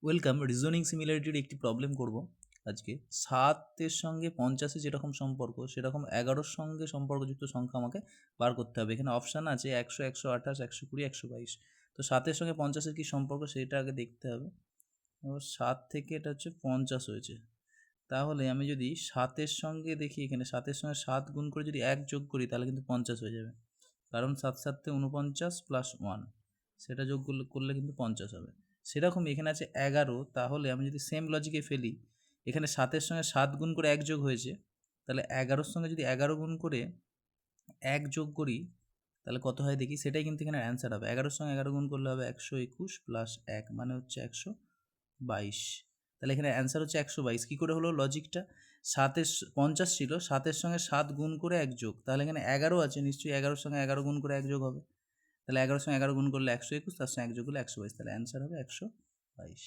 Welcome. Reasoning সিমিলারিটির একটি problem করব আজকে। 7-এর সঙ্গে 50-এর যেরকম সম্পর্ক সেরকম 11-র সঙ্গে সম্পর্কযুক্ত সংখ্যা আমাকে বার করতে হবে। এখানে অপশান আছে 100, 128, 120, 122। তো 7-এর সঙ্গে 50-এর কী সম্পর্ক সেটা আগে দেখতে হবে। এবার 7 থেকে এটা হচ্ছে 50 হয়েছে, তাহলে আমি যদি 7-এর সঙ্গে দেখি, এখানে 7-এর সঙ্গে 7 গুণ করে যদি 1 যোগ করি তাহলে কিন্তু 50 হয়ে যাবে, কারণ 7 7 49 প্লাস 1, সেটা যোগ করলে কিন্তু 50 হবে। সেরকমই এখানে আছে 11, তাহলে আমি যদি সেম লজিকে ফেলি, এখানে 7-এর সঙ্গে 7 গুণ করে 1 যোগ হয়েছে, তাহলে 11-র সঙ্গে যদি 11 গুণ করে 1 যোগ করি তাহলে কত হয় দেখি, সেটাই কিন্তু এখানে অ্যান্সার হবে। 11-র সঙ্গে 11 গুণ করলে হবে 121 প্লাস 1 মানে হচ্ছে 122। তাহলে এখানে অ্যান্সার হচ্ছে 122। কী করে হলো লজিকটা? 50 ছিল, 7-এর সঙ্গে 7 গুণ করে 1 যোগ, তাহলে এখানে 11 আছে, নিশ্চয়ই 11-র সঙ্গে 11 গুণ করে 1 যোগ হবে। তাহলে 11-র সঙ্গে 11 গুণ করলে 121, তার সঙ্গে 1 যোগ করলে 122, তাহলে অ্যান্সার হবে 122।